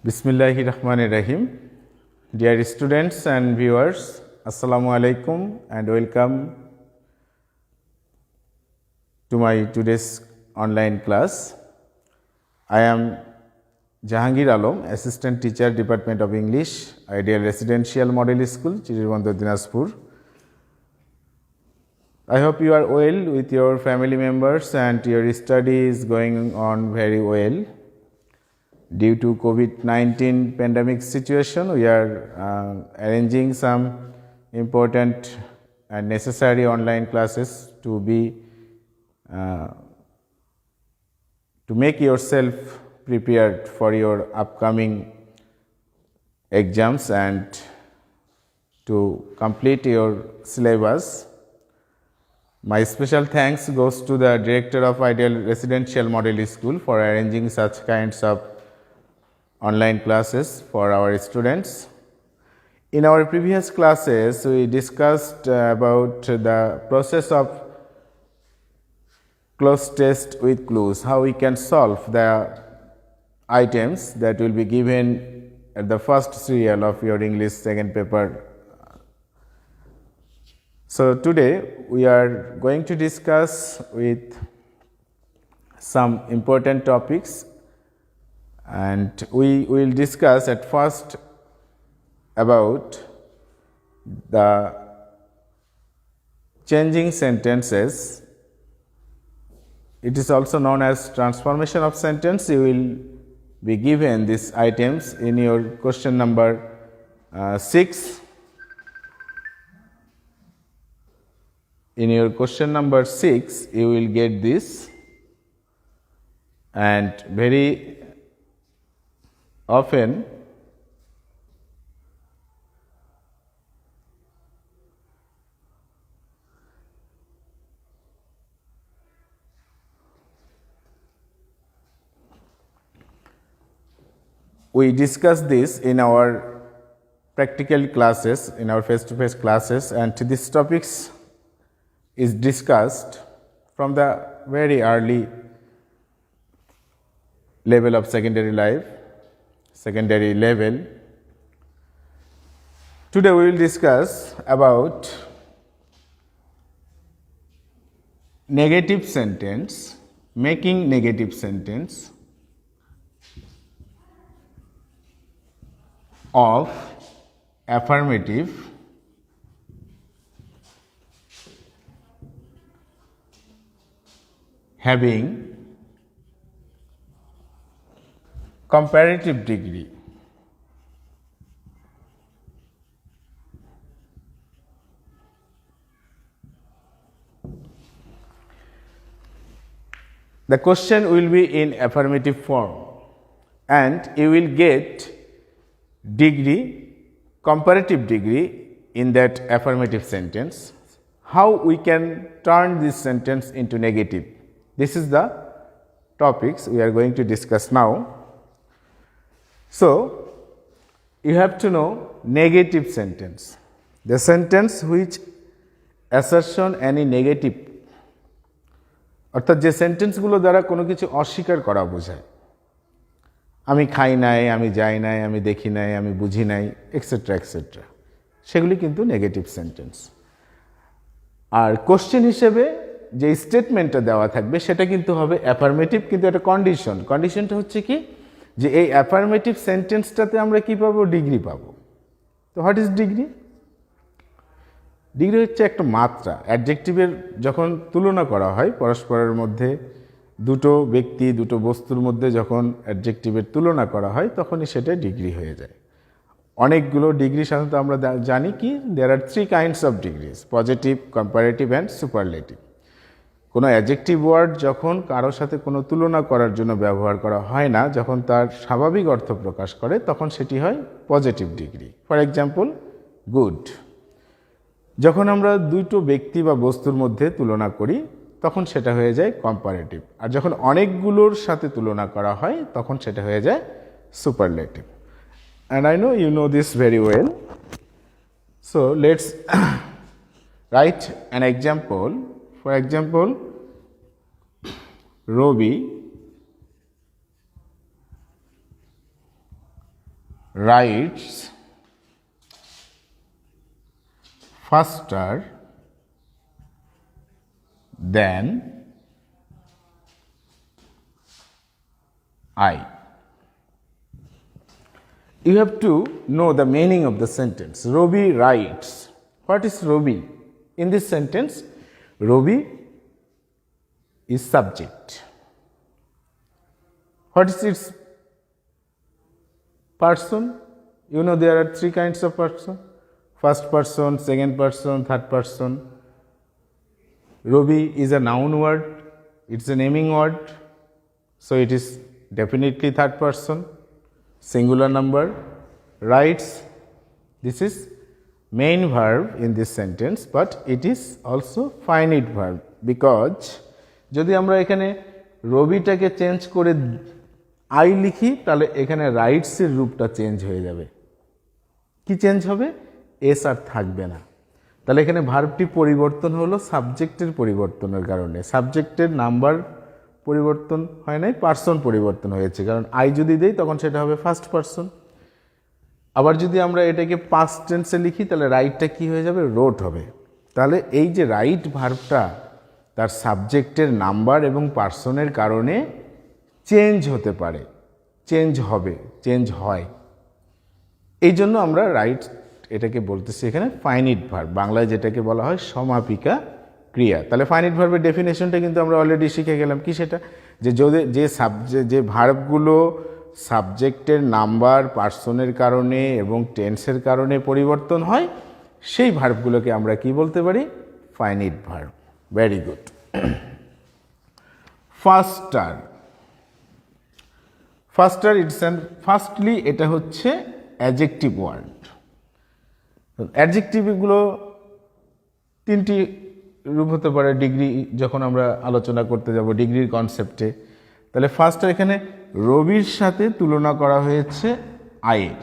Bismillahirrahmanirrahim. Dear students and viewers, Assalamu alaikum and welcome to my today's online class. I am Jahangir Alam, Assistant Teacher, Department of English, Ideal Residential Model School, Chiribandar, Dinajpur. I hope you are well with your family members and your study is going on very well. Due to COVID-19 pandemic situation, we are arranging some important and necessary online classes to make yourself prepared for your upcoming exams and to complete your syllabus. My special thanks goes to the Director of Ideal Residential Model School for arranging such kinds of online classes for our students. In our previous classes, we discussed about the process of cloze test with clues, how we can solve the items that will be given at the first serial of your English second paper. So today we are going to discuss with some important topics, and we will discuss at first about the changing sentences. It is also known as transformation of sentence. You will be given these items in your question number 6. In your question number 6, you will get this, and very often we discuss this in our practical classes, in our face-to-face classes, and these topics is discussed from the very early level of secondary life, secondary level. Today we will discuss about negative sentence, making negative sentence of affirmative having comparative degree. The question will be in affirmative form, and you will get degree, comparative degree in that affirmative sentence. How we can turn this sentence into negative? This is the topics we are going to discuss now. So, you have to know negative sentence, the sentence which assertion any negative, অর্থাৎ যে সেন্টেন্সগুলো দ্বারা কোনো কিছু অস্বীকার করা বোঝায়, আমি খাই নাই, আমি যাই নাই, আমি দেখি নাই, আমি বুঝি নাই, এক্সেট্রা এক্সেট্রা, সেগুলি কিন্তু নেগেটিভ সেন্টেন্স। আর কোশ্চেন হিসেবে যে স্টেটমেন্টটা দেওয়া থাকবে সেটা কিন্তু হবে অ্যাফার্মেটিভ, কিন্তু একটা কন্ডিশন। কন্ডিশনটা হচ্ছে কি, যে এই অ্যাফার্মেটিভ সেন্টেন্সটাতে আমরা কি পাবো? ডিগ্রি পাবো। তো হোয়াট ইজ ডিগ্রি? ডিগ্রি হচ্ছে একটা মাত্রা। অ্যাডজেক্টিভের যখন তুলনা করা হয় পরস্পরের মধ্যে, দুটো ব্যক্তি, দুটো বস্তুর মধ্যে যখন অ্যাডজেক্টিভের তুলনা করা হয় তখনই সেটা ডিগ্রি হয়ে যায়। অনেকগুলো ডিগ্রি সাধারণত আমরা জানি কি, দেয়ার আর 3 kinds of degrees: positive, comparative and superlative. কোনো অ্যাডজেক্টিভ ওয়ার্ড যখন কারোর সাথে কোনো তুলনা করার জন্য ব্যবহার করা হয় না, যখন তার স্বাভাবিক অর্থ প্রকাশ করে, তখন সেটি হয় positive degree. For example, good. যখন আমরা দুটো ব্যক্তি বা বস্তুর মধ্যে তুলনা করি তখন সেটা হয়ে যায় কম্পারেটিভ। আর যখন অনেকগুলোর সাথে তুলনা করা হয় তখন সেটা হয়ে যায় superlative. And I know you know this very well. So let's write an example. For example, Robi writes faster than I. You have to know the meaning of the sentence. Robi writes. What is Robi? In this sentence, Robi is subject. What is its person? You know there are three kinds of person. First person, second person, third person. Robi is a noun word. It's a naming word. So it is definitely third person. Singular number. Writes. This is main verb in this sentence, but it is also finite verb because যদি আমরা এখানে রবিটাকে change করে I লিখি তাহলে এখানে rights এর রূপটা change হয়ে যাবে। কি চেঞ্জ হবে? এস আর থাকবে না। তাহলে এখানে ভার্বটি পরিবর্তন হলো সাবজেক্টের পরিবর্তনের কারণে। সাবজেক্টের নাম্বার পরিবর্তন হয় নাই, পার্সন পরিবর্তন হয়েছে, কারণ আই যদি দেই তখন সেটা হবে ফার্স্ট পার্সন। আবার যদি আমরা এটাকে পাস্ট টেন্সে লিখি তাহলে রাইটটা কি হয়ে যাবে? রোট হবে। তাহলে এই যে রাইট ভার্বটা তার সাবজেক্টের নাম্বার এবং পার্সনের কারণে চেঞ্জ হতে পারে, চেঞ্জ হবে, চেঞ্জ হয়। এই জন্য আমরা রাইট এটাকে বলতেছি এখানে ফাইনিট ভার্ব, বাংলায় যেটাকে বলা হয় সমাপিকা ক্রিয়া। তাহলে ফাইনিট ভার্বের ডেফিনেশনটা কিন্তু আমরা অলরেডি শিখে গেলাম। কি সেটা? যে যদি যে ভার্বগুলো সাবজেক্টের নাম্বার, পার্সনের কারণে এবং টেন্সের কারণে পরিবর্তন হয় সেই ভার্বগুলোকে আমরা কি বলতে পারি? Finite verb. Very good. ফাস্টার। ফাস্টার its and firstly এটা হচ্ছে অ্যাডজেক্টিভ ওয়ার্ড। অ্যাডজেক্টিভগুলো তিনটি রূপ হতে পারে ডিগ্রি যখন আমরা আলোচনা করতে যাব ডিগ্রির কনসেপ্টে। তাহলে ফার্স্টার এখানে রবির সাথে তুলনা করা হয়েছে আয়ের।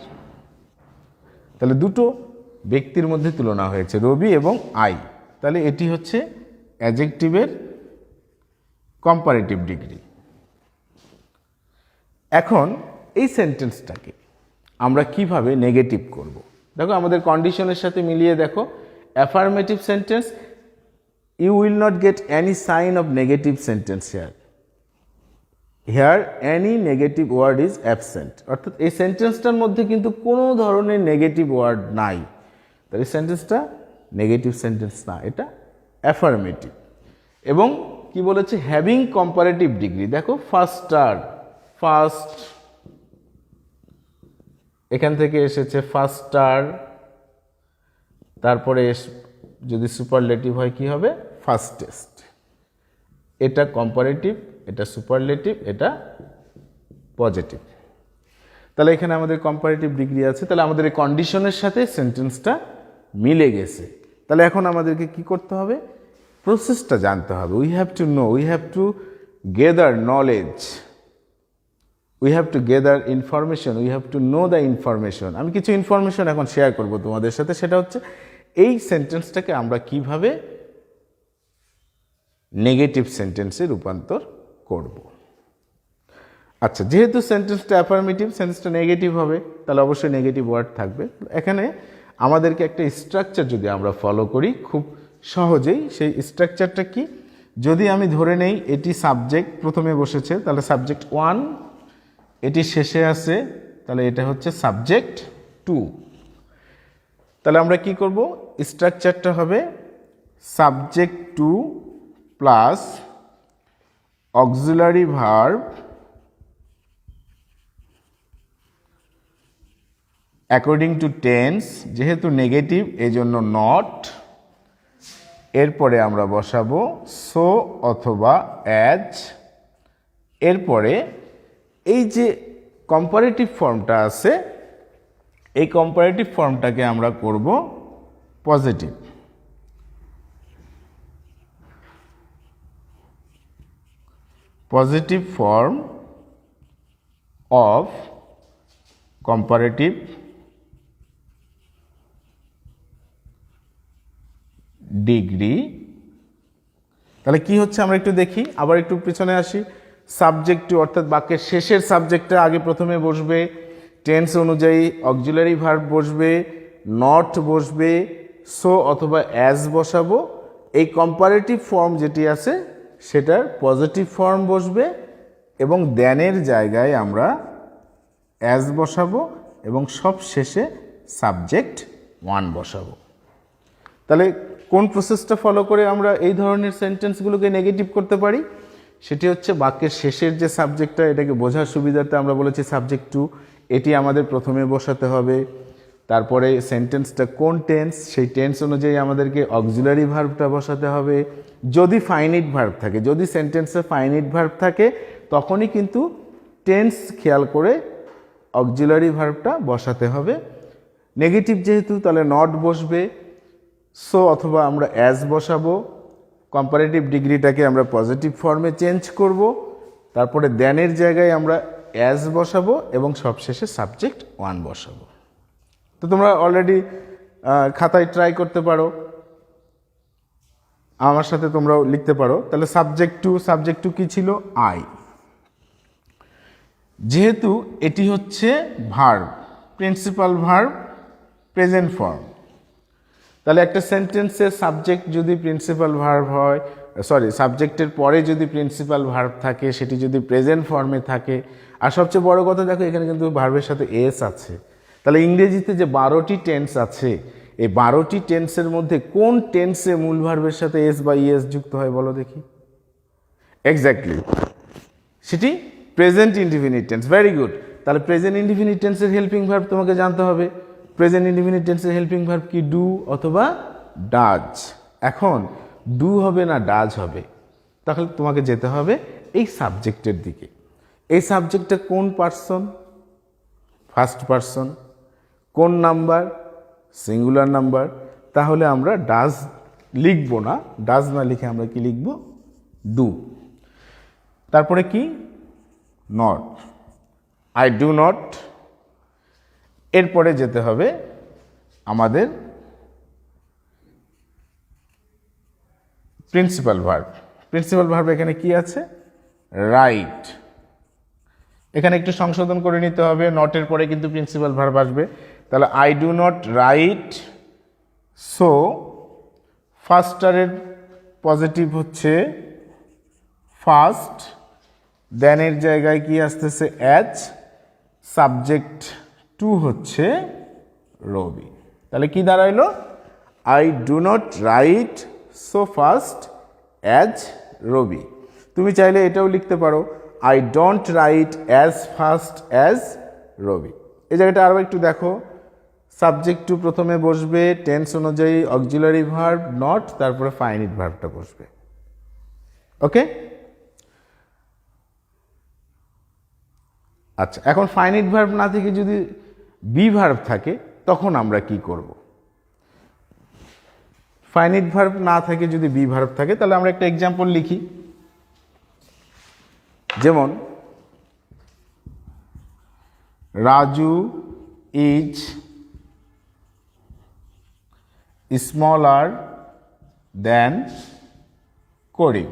তাহলে দুটো ব্যক্তির মধ্যে তুলনা হয়েছে, রবি এবং আই। তাহলে এটি হচ্ছে অ্যাডজেক্টিভের কম্পারেটিভ ডিগ্রি। এখন এই সেন্টেন্সটাকে আমরা কিভাবে নেগেটিভ করব? দেখো আমাদের কন্ডিশনের সাথে মিলিয়ে দেখো। Affirmative sentence, you will not get any sign of negative sentence here. Here any negative word is absent. অর্থাৎ এই সেন্টেন্সটার মধ্যে কিন্তু কোনো ধরনের নেগেটিভ ওয়ার্ড নাই। তাহলে এই সেন্টেন্সটা নেগেটিভ সেন্টেন্স না, এটা অ্যাফার্মেটিভ। এবং কি বলেছে? Having comparative degree. দেখো ফাস্টার, ফার্স্ট এখান থেকে এসেছে ফাস্টার, তারপরে যদি সুপারলেটিভ হয় কি হবে? ফাস্টেস্ট। এটা কম্পারেটিভ, এটা সুপারলেটিভ, এটা পজিটিভ। তাহলে এখানে আমাদের কম্পারেটিভ ডিগ্রি আছে। তাহলে আমাদের এই কন্ডিশনের সাথে সেন্টেন্সটা মিলে গেছে। তাহলে এখন আমাদেরকে কি করতে হবে? প্রসেসটা জানতে হবে। We have to know, we have to gather knowledge, we have to gather information, we have to know the information. আমি কিছু ইনফরমেশন এখন শেয়ার করব তোমাদের সাথে। সেটা হচ্ছে এই সেন্টেন্সটাকে আমরা কিভাবে নেগেটিভ সেন্টেন্সে রূপান্তর করব। আচ্ছা, যেহেতু সেন্টেন্সটা অ্যাফার্মেটিভ, সেন্টেন্সটা নেগেটিভ হবে, তাহলে অবশ্যই নেগেটিভ ওয়ার্ড থাকবে। এখানে আমাদেরকে একটা স্ট্রাকচার যদি আমরা ফলো করি খুব সহজেই, সেই স্ট্রাকচারটা কি? যদি আমি ধরে নেই এটি সাবজেক্ট প্রথমে বসেছে, তাহলে সাবজেক্ট 1, এটি শেষে আছে, তাহলে এটা হচ্ছে সাবজেক্ট 2। তাহলে আমরা কি করব? স্ট্রাকচারটা হবে subject 2 plus auxiliary verb according to tense, যেহেতু নেগেটিভ এই জন্য নট, এরপরে আমরা বসাবো সো অথবা অ্যাজ। এরপরে এই যে কম্পারেটিভ ফর্মটা আছে, এই কম্পারেটিভ ফর্মটাকে আমরা করব positive. Positive form of comparative degree. তাহলে কি হচ্ছে আমরা একটু দেখি, আবার একটু পিছনে আসি। সাবজেক্ট টু অর্থাৎ বাক্যের শেষের সাবজেক্টটা আগে প্রথমে বসবে, টেন্স অনুযায়ী অক্সিলারি ভার্ব বসবে, নট বসবে, সো অথবা অ্যাজ বসাবো। এই কম্পারেটিভ ফর্ম যেটি আছে সেটার পজিটিভ ফর্ম বসবে এবং দ্যানের জায়গায় আমরা অ্যাজ বসাবো এবং সব শেষে সাবজেক্ট ওয়ান বসাবো। তাহলে কোন প্রসেসটা ফলো করে আমরা এই ধরনের সেন্টেন্সগুলোকে নেগেটিভ করতে পারি? সেটি হচ্ছে বাক্যের শেষের যে সাবজেক্টটা, এটাকে বোঝার সুবিধার্থে আমরা বলেছি সাবজেক্ট টু, এটি আমাদের প্রথমে বসাতে হবে। তারপরে সেন্টেন্সটা কোন টেন্স, সেই টেন্স অনুযায়ী আমাদেরকে অক্সিলারি ভার্বটা বসাতে হবে। যদি ফাইনিট ভার্ব থাকে, যদি সেন্টেন্সে ফাইনিট ভার্ব থাকে তখনই কিন্তু টেন্স খেয়াল করে অক্সিলারি ভার্বটা বসাতে হবে। নেগেটিভ যেহেতু, তাহলে নট বসবে, সো অথবা আমরা অ্যাজ বসাবো। কম্পারেটিভ ডিগ্রিটাকে আমরা পজিটিভ ফর্মে চেঞ্জ করব। তারপরে দ্যানের জায়গায় আমরা অ্যাজ বসাবো এবং সবশেষে সাবজেক্ট ওয়ান বসাবো। তো তোমরা অলরেডি খাতায় ট্রাই করতে পারো, আমার সাথে তোমরাও লিখতে পারো। তাহলে সাবজেক্ট টু কি ছিল? আই। যেহেতু এটি হচ্ছে verb, principal verb, present form, তাহলে একটা সেন্টেন্সের সাবজেক্ট যদি প্রিন্সিপাল ভার্ব হয়, সাবজেক্টের পরে যদি প্রিন্সিপাল ভার্ব থাকে, সেটি যদি প্রেজেন্ট ফর্মে থাকে, আর সবচেয়ে বড় কথা দেখো এখানে কিন্তু ভার্বের সাথে এস আছে। তাহলে ইংরেজিতে যে 12টি টেন্স আছে, এই 12টি টেন্সের মধ্যে কোন টেন্সে মূল ভার্বের সাথে এস বা ইএস যুক্ত হয় বলো দেখি? এক্স্যাক্টলি, সেটি present indefinite tense. Very good. তাহলে প্রেজেন্ট ইনডিফিনিট টেন্সের হেল্পিং ভার্ব তোমাকে জানতে হবে। প্রেজেন্ট ইনডিফিনিট টেন্সের হেল্পিং ভার্ব কি? ডু অথবা ডাজ। এখন ডু হবে না ডাজ হবে, তাহলে তোমাকে যেতে হবে এই সাবজেক্টের দিকে। এই সাবজেক্টটা কোন পার্সন? First person. কোন নাম্বার? Singular number. তাহলে আমরা ডাজ লিখবো না, ডাজ না লিখে আমরা কি লিখব? ডু। তারপরে কি? Not, I do not. এরপরে যেতে হবে আমাদের প্রিন্সিপাল ভার্ব। প্রিন্সিপাল ভার্ব এখানে কি আছে? রাইট। এখানে একটু সংশোধন করে নিতে হবে, নটের পরে কিন্তু প্রিন্সিপাল ভার্ব আসবে। তাহলে I do not write, so ফার্স্টারের পজিটিভ হচ্ছে ফার্স্ট, দেনের জায়গায় কি আসতেছে? অ্যাজ, সাবজেক্ট টু হচ্ছে রবি। তাহলে কি দাঁড়াইলো? I do not write so first as Robi. তুমি চাইলে এটাও লিখতে পারো, I don't write as first as Robi. এই জায়গাটা আরও একটু দেখো, সাবজেক্ট টু প্রথমে বসবে, টেন্স অনুযায়ী অক্সিলারি ভার্ব নট, তারপরে ফাইনিট ভার্বটা বসবে। ওকে, আচ্ছা। এখন ফাইনিট ভার্ব না থেকে যদি বি ভার্ব থাকে তখন আমরা কি করব? ফাইনিট ভার্ব না থেকে যদি বি ভার্ব থাকে তাহলে আমরা একটা এক্সাম্পল লিখি। যেমন রাজু ইজ স্মলার দেন করিম।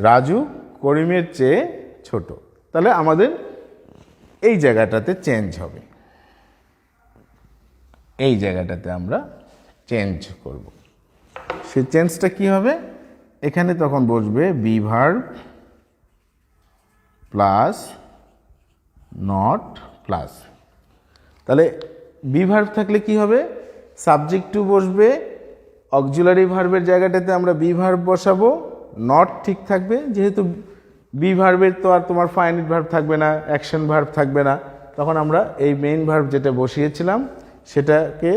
রাজু করিমের চেয়ে ছোট। তাহলে আমাদের এই জায়গাটাতে চেঞ্জ হবে, এই জায়গাটাতে আমরা চেঞ্জ করব। সেই চেঞ্জটা কি হবে? এখানে তখন বসবে be verb plus not plus. তাহলে বি ভার্ব থাকলে কি হবে? সাবজেক্ট টু বসবে, অক্সিলারি ভার্বের জায়গাটাতে আমরা বি ভার্ব বসাবো, নট ঠিক থাকবে। যেহেতু বি ভার্বের তো আর তোমার ফাইনিট ভার্ব থাকবে না, অ্যাকশন ভার্ব থাকবে না, তখন আমরা এই মেইন ভার্ব যেটা বসিয়েছিলাম সেটাকে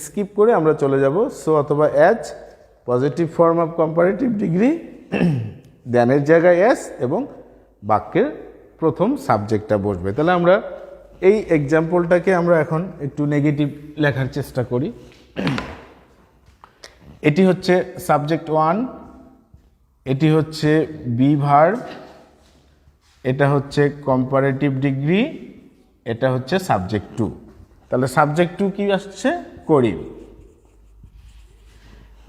স্কিপ করে আমরা চলে যাব সো অথবা as, positive form of comparative degree, দেনের জায়গায় অ্যাজ এবং বাক্যের প্রথম সাবজেক্টটা বসবে। তাহলে আমরা এই এক্সাম্পলটাকে আমরা এখন একটু নেগেটিভ লেখার চেষ্টা করি। এটি হচ্ছে সাবজেক্ট ওয়ান, এটি হচ্ছে বি ভার্ব, এটা হচ্ছে কম্পারেটিভ ডিগ্রি, এটা হচ্ছে সাবজেক্ট টু। তাহলে সাবজেক্ট টু কি আসছে? করিম।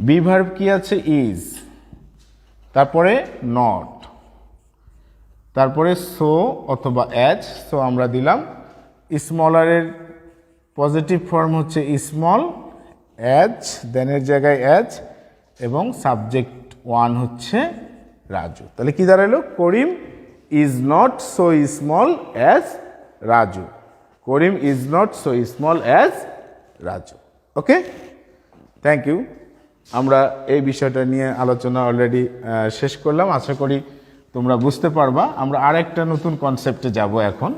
বি ভার্ব কি আছে? ইজ। তারপরে নট, তারপরে সো অথবা অ্যাজ। সো আমরা দিলাম স্মলারের পজিটিভ ফর্ম হচ্ছে স্মল, অ্যাজ, দেনের জায়গায় অ্যাজ, এবং সাবজেক্ট ওয়ান হচ্ছে রাজু। তাহলে কি দাঁড়ালো? Karim is not so small as Raju. Karim is not so small as Raju. Okay, thank you. আমরা এই বিষয়টা নিয়ে আলোচনা অলরেডি শেষ করলাম। আশা করি তোমরা বুঝতে পারবা। আমরা আরেকটা নতুন কনসেপ্টে যাব এখন।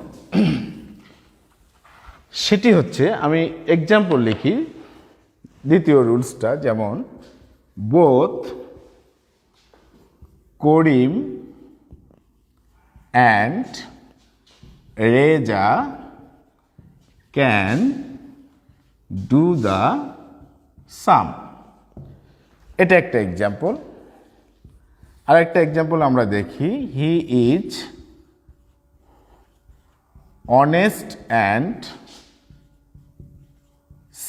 সেটি হচ্ছে, আমি এক্সাম্পল লিখি দ্বিতীয় রুলসটা, যেমন both Karim and Reza can do the same. এটা একটা এক্সাম্পল। আরেকটা এক্সাম্পল আমরা দেখি, he is honest and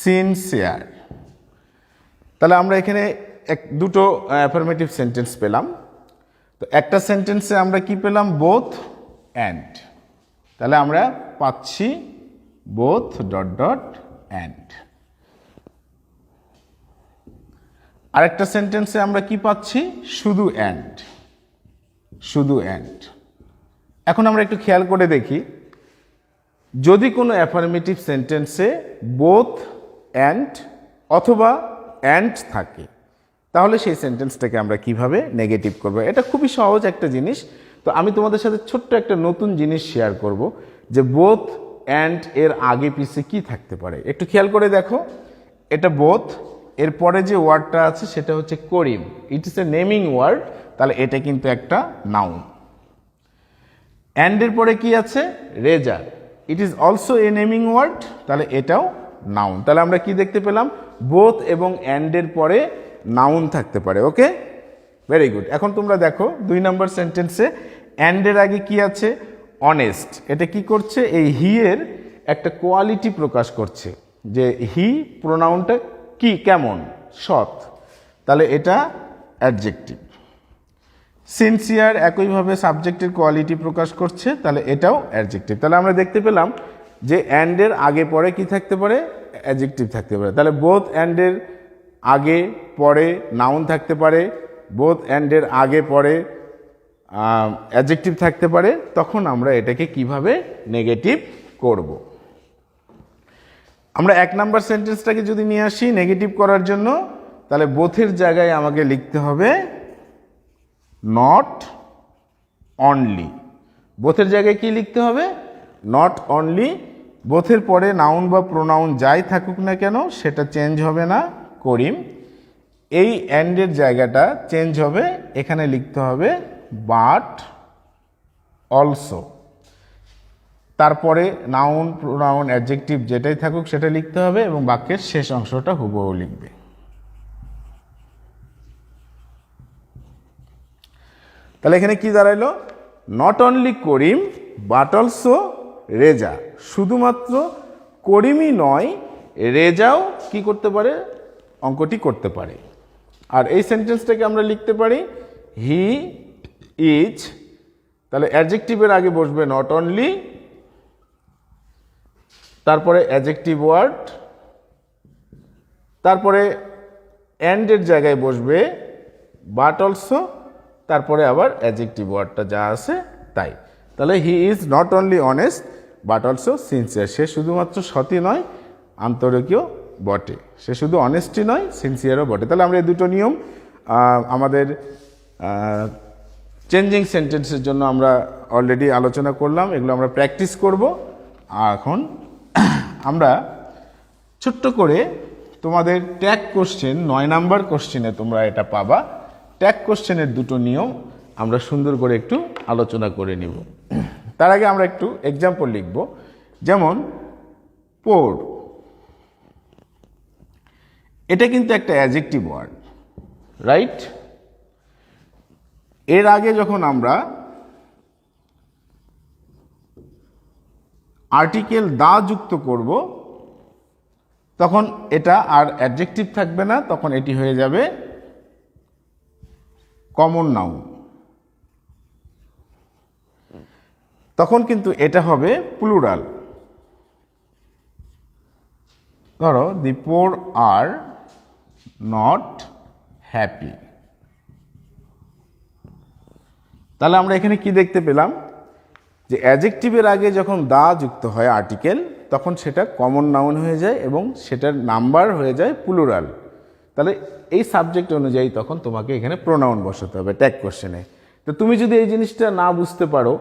sincere. তাহলে আমরা এখানে দুটো অ্যাফার্মেটিভ সেন্টেন্স পেলাম। তো একটা সেন্টেন্সে আমরা কি পেলাম? Both and. তাহলে আমরা পাচ্ছি বোথ ডট ডট অ্যান্ড। আরেকটা সেন্টেন্সে আমরা কি পাচ্ছি? শুধু অ্যান্ড, শুধু অ্যান্ড। এখন আমরা একটু খেয়াল করে দেখি, যদি কোনো অ্যাফার্মেটিভ সেন্টেন্সে বোথ অ্যান্ড অথবা অ্যান্ড থাকে, তাহলে সেই সেন্টেন্সটাকে আমরা কিভাবে নেগেটিভ করব? এটা খুবই সহজ একটা জিনিস। তো আমি তোমাদের সাথে ছোট্ট একটা নতুন জিনিস শেয়ার করব, যে বোথ অ্যান্ড এর আগে পিছে কি থাকতে পারে। একটু খেয়াল করে দেখো, এটা বোথ, এরপরে যে ওয়ার্ডটা আছে সেটা হচ্ছে করিম, ইট ইস এ নেমিং ওয়ার্ড, তাহলে এটা কিন্তু একটা নাউন। অ্যান্ড এর পরে কি আছে? Reza, it is also a naming word, তাহলে এটাও নাউন। তাহলে আমরা কি দেখতে পেলাম? বোথ এবং অ্যান্ড এর পরে নাউন থাকতে পারে। ওকে, ভেরি গুড। এখন তোমরা দেখো 2 নম্বর সেন্টেন্সে অ্যান্ড এর আগে কি আছে? অনেস্ট। এটা কি করছে? এই হি এর একটা কোয়ালিটি প্রকাশ করছে, যে হি প্রোনাউনটা কি, কেমন, সৎ, তাহলে এটা অ্যাডজেক্টিভ। সিনসিয়ার একইভাবে সাবজেক্টের কোয়ালিটি প্রকাশ করছে, তাহলে এটাও অ্যাডজেক্টিভ। তাহলে আমরা দেখতে পেলাম যে অ্যান্ডের আগে পরে কি থাকতে পারে? অ্যাডজেক্টিভ থাকতে পারে। তাহলে বোথ অ্যান্ডের আগে পরে নাউন থাকতে পারে, বোথ অ্যান্ডের আগে পরে অ্যাডজেক্টিভ থাকতে পারে। তখন আমরা এটাকে কিভাবে নেগেটিভ করব? আমরা 1 নম্বর সেন্টেন্সটাকে যদি নিয়ে আসি নেগেটিভ করার জন্য, তাহলে বোথের জায়গায় আমাকে লিখতে হবে নট অনলি। বোথের জায়গায় কি লিখতে হবে? Not only. বোথের পরে নাউন বা প্রোনাউন যাই থাকুক না কেন সেটা চেঞ্জ হবে না, করিম। এই অ্যান্ডের জায়গাটা চেঞ্জ হবে, এখানে লিখতে হবে বাট অলসো। তারপরে নাউন, প্রোনাউন, অ্যাডজেক্টিভ যেটাই থাকুক সেটা লিখতে হবে, এবং বাক্যের শেষ অংশটা হুবহু লিখবে। তাহলে এখানে কি দাঁড়াইলো? Not only Karim but also Reza. শুধুমাত্র করিমই নয়, রেজাও কি করতে পারে? অঙ্কটি করতে পারে। আর এই সেন্টেন্সটাকে আমরা লিখতে পারি হি ইজ, তাহলে অ্যাডজেক্টিভের আগে বসবে নট অনলি, তারপরে অ্যাডজেক্টিভ ওয়ার্ড, তারপরে অ্যান্ডের জায়গায় বসবে বাট অলসো, তারপরে আবার অ্যাডজেক্টিভ ওয়ার্ডটা যা আছে তাই। তাহলে he is not only honest but also sincere. সে শুধুমাত্র সতী নয়, আন্তরিকও বটে। সে শুধু অনেস্টই নয়, সিনসিয়ারও বটে। তাহলে আমরা এই দুটো নিয়ম আমাদের চেঞ্জিং সেন্টেন্সের জন্য আমরা অলরেডি আলোচনা করলাম, এগুলো আমরা প্র্যাকটিস করব। এখন আমরা ছোট্ট করে তোমাদের ট্যাগ কোশ্চেন, 9 নাম্বার কোশ্চেনে তোমরা এটা পাবা। ট্যাগ কোশ্চেনের দুটো নিয়ম আমরা সুন্দর করে একটু আলোচনা করে নিব। তার আগে আমরা একটু এক্সাম্পল লিখব, যেমন পোর। এটা কিন্তু একটা অ্যাডজেক্টিভ ওয়ার্ড, রাইট? এর আগে যখন আমরা আর্টিকেল দা যুক্ত করব, তখন এটা আর অ্যাডজেক্টিভ থাকবে না, তখন এটি হয়ে যাবে কমন নাউন। তখন কিন্তু এটা হবে প্লুরাল। ধরো দি পোর আর নট হ্যাপি। তাহলে আমরা এখানে কি দেখতে পেলাম যে অ্যাডজেক্টিভের আগে যখন দা যুক্ত হয় আর্টিকেল তখন সেটা কমন নাউন হয়ে যায় এবং সেটার নাম্বার হয়ে যায় প্লুরাল। তাহলে এই সাবজেক্ট অনুযায়ী তখন তোমাকে এখানে প্রোনাউন বসাতে হবে ট্যাগ কোশ্চেনে। তো তুমি যদি এই জিনিসটা না বুঝতে পারো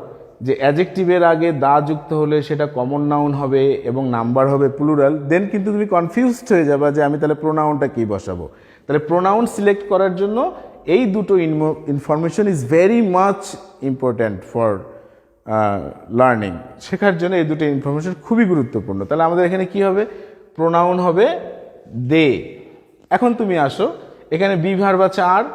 যে অ্যাডজেক্টিভের আগে দা যুক্ত হলে সেটা কমন নাউন হবে এবং নাম্বার হবে প্লুরাল, দেন কিন্তু তুমি কনফিউজড হয়ে যাবে যে আমি তাহলে প্রোনাউনটা কী বসাবো। তাহলে প্রোনাউন সিলেক্ট করার জন্য এই দুটো information is very much important for learning. শেখার জন্য এই দুটো ইনফরমেশন খুবই গুরুত্বপূর্ণ। তাহলে আমাদের এখানে কি হবে, প্রোনাউন হবে দে। এখন তুমি আসো, এখানে বি ভার্ব আছে আর,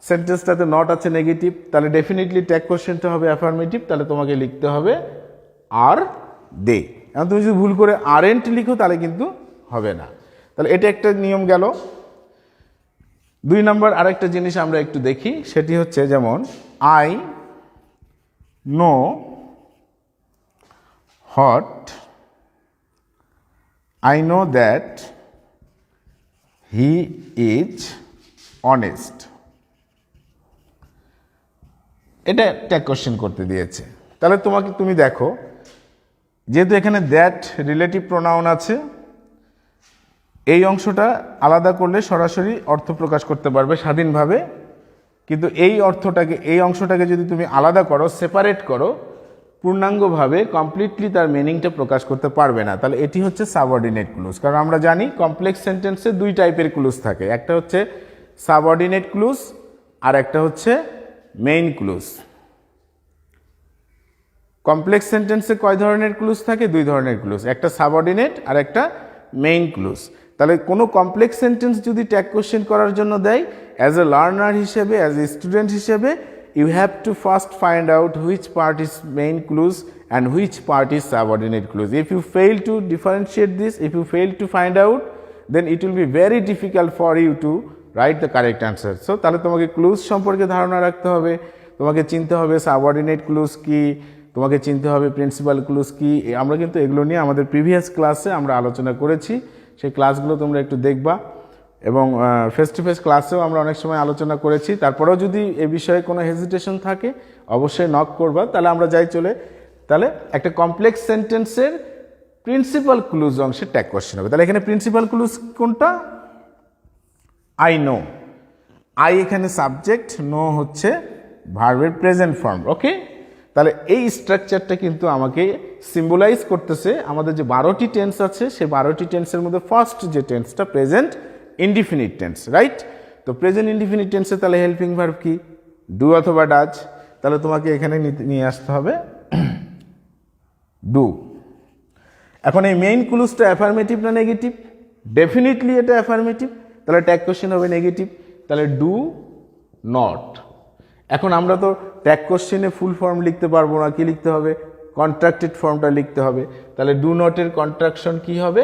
সেন্টেন্সটাতে নট আছে নেগেটিভ, তাহলে ডেফিনেটলি ট্যাগ কোশ্চেনটা হবে অ্যাফার্মেটিভ। তাহলে তোমাকে লিখতে হবে আর দে। এখন তুমি যদি ভুল করে আরেন্ট লিখো তাহলে কিন্তু হবে না। তাহলে এটা একটা নিয়ম গেল। 2 নম্বর আরেকটা জিনিস আমরা একটু দেখি, সেটি হচ্ছে যেমন I know hot, I know that he is honest. এটা ট্যাগ কোশ্চেন করতে দিয়েছে। তাহলে তুমি দেখো, যেহেতু এখানে দ্যাট রিলেটিভ প্রোনাউন আছে, এই অংশটা আলাদা করলে সরাসরি অর্থ প্রকাশ করতে পারবে স্বাধীনভাবে, কিন্তু এই অংশটাকে যদি তুমি আলাদা করো, সেপারেট করো, পূর্ণাঙ্গভাবে কমপ্লিটলি তার মিনিংটা প্রকাশ করতে পারবে না। তাহলে এটি হচ্ছে সাবঅর্ডিনেট ক্লুজ। কারণ আমরা জানি কমপ্লেক্স সেন্টেন্সে 2 টাইপের ক্লুজ থাকে, একটা হচ্ছে সাবঅর্ডিনেট ক্লুজ আর একটা হচ্ছে মেইন ক্লুজ। কমপ্লেক্স সেন্টেন্সে কয় ধরনের ক্লুজ থাকে? 2 ধরনের ক্লুজ, একটা সাবঅর্ডিনেট আর একটা মেইন ক্লুজ। তাহলে কোনো কমপ্লেক্স সেন্টেন্স যদি ট্যাগ কোশ্চেন করার জন্য দেয়, অ্যাজ এ লার্নার হিসেবে, অ্যাজ এ স্টুডেন্ট হিসেবে, you have to first find out which part is main clues and which part is subordinate clues. If you fail to differentiate this, if you fail to find out, then it will be very difficult for you to write the correct answer. So তাহলে তোমাকে clues সম্পর্কে ধারণা রাখতে হবে, তোমাকে চিনতে হবে subordinate clues কি, তোমাকে চিনতে হবে প্রিন্সিপাল ক্লুজ কি। আমরা কিন্তু এগুলো নিয়ে আমাদের প্রিভিয়াস ক্লাসে আমরা আলোচনা করেছি, সেই ক্লাসগুলো তোমরা একটু দেখবা এবং ফেস টু ফেস ক্লাসেও আমরা অনেক সময় আলোচনা করেছি। তারপরেও যদি এ বিষয়ে কোনো হেজিটেশন থাকে অবশ্যই নক করবা, তাহলে আমরা যাই চলে। তাহলে একটা কমপ্লেক্স সেন্টেন্সের প্রিন্সিপাল ক্লুজ অংশে ট্যাগ কোশ্চেন হবে। তাহলে এখানে প্রিন্সিপাল ক্লুজ কোনটা? I know. আই এখানে সাবজেক্ট, নো হচ্ছে ভার্বের প্রেজেন্ট ফর্ম। ওকে, তাহলে এই স্ট্রাকচারটা কিন্তু আমাকে সিম্বলাইজ করতেছে আমাদের যে 12টি টেন্স আছে, সেই 12টি টেন্সের মধ্যে ফার্স্ট যে টেন্সটা প্রেজেন্ট ইনডিফিনিট টেন্স, রাইট? তো প্রেজেন্ট ইনডিফিনিট টেন্সে তাহলে হেল্পিং ভার্ব কি? ডু অথবা ডাজ। তাহলে তোমাকে এখানে নিয়ে আসতে হবে ডু। এখন এই মেইন ক্লুজটা অ্যাফার্মেটিভ না নেগেটিভ? ডেফিনেটলি এটা অ্যাফার্মেটিভ, তাহলে ট্যাগ কোশ্চেন হবে নেগেটিভ। তাহলে ডু নট। এখন আমরা তো ট্যাগ কোশ্চেনে ফুল ফর্ম লিখতে পারবো না, কি লিখতে হবে? কন্ট্রাক্টেড ফর্মটা লিখতে হবে। তাহলে ডু নটের কন্ট্রাকশন কি হবে?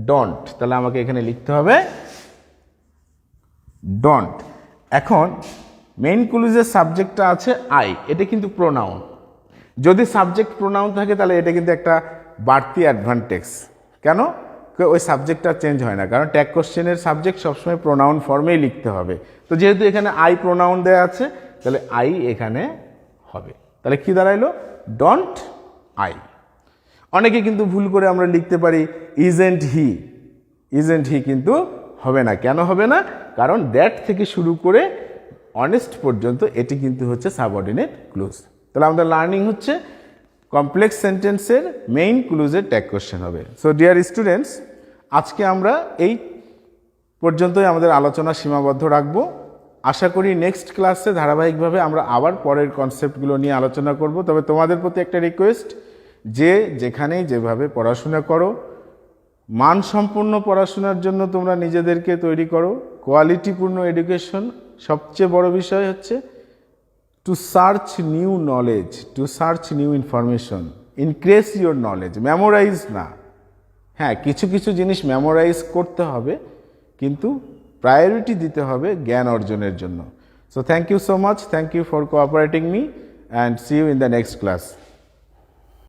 ডন্ট। তাহলে আমাকে এখানে লিখতে হবে ডন্ট। এখন মেইন ক্লুজের সাবজেক্টটা আছে আই, এটা কিন্তু প্রোনাউন। যদি সাবজেক্ট প্রোনাউন থাকে তাহলে এটা কিন্তু একটা বাড়তি অ্যাডভান্টেজ। কেন? ওই সাবজেক্টটা চেঞ্জ হয় না, কারণ ট্যাগ কোশ্চেনের সাবজেক্ট সবসময় প্রোনাউন ফর্মেই লিখতে হবে। তো যেহেতু এখানে আই প্রোনাউন দেওয়া আছে, তাহলে আই এখানে হবে। তাহলে কি দাঁড়াইলো? Don't I. অনেকে কিন্তু ভুল করে আমরা লিখতে পারি ইজেন্ট হি। ইজেন্ট হি কিন্তু হবে না। কেন হবে না? কারণ দ্যাট থেকে শুরু করে অনেস্ট পর্যন্ত এটি কিন্তু হচ্ছে সাবঅর্ডিনেট ক্লুজ। তাহলে আমাদের লার্নিং হচ্ছে কমপ্লেক্স সেন্টেন্সের মেইন ক্লুজের ট্যাগ কোশ্চেন হবে। সো ডিয়ার স্টুডেন্টস, আজকে আমরা এই পর্যন্তই আমাদের আলোচনা সীমাবদ্ধ রাখবো। আশা করি নেক্সট ক্লাসে ধারাবাহিকভাবে আমরা আবার পরের কনসেপ্টগুলো নিয়ে আলোচনা করব। তবে তোমাদের প্রতি একটা রিকোয়েস্ট, যে যেখানেই যেভাবে পড়াশোনা করো, মানসম্পন্ন পড়াশোনার জন্য তোমরা নিজেদেরকে তৈরি করো। কোয়ালিটিপূর্ণ এডুকেশন, সবচেয়ে বড় বিষয় হচ্ছে to search new knowledge, to search new information, increase your knowledge, memorize না। হ্যাঁ, কিছু কিছু জিনিস মেমোরাইজ করতে হবে, কিন্তু প্রায়োরিটি দিতে হবে জ্ঞান অর্জনের জন্য। So thank you so much, thank you for cooperating me and see you in the next class.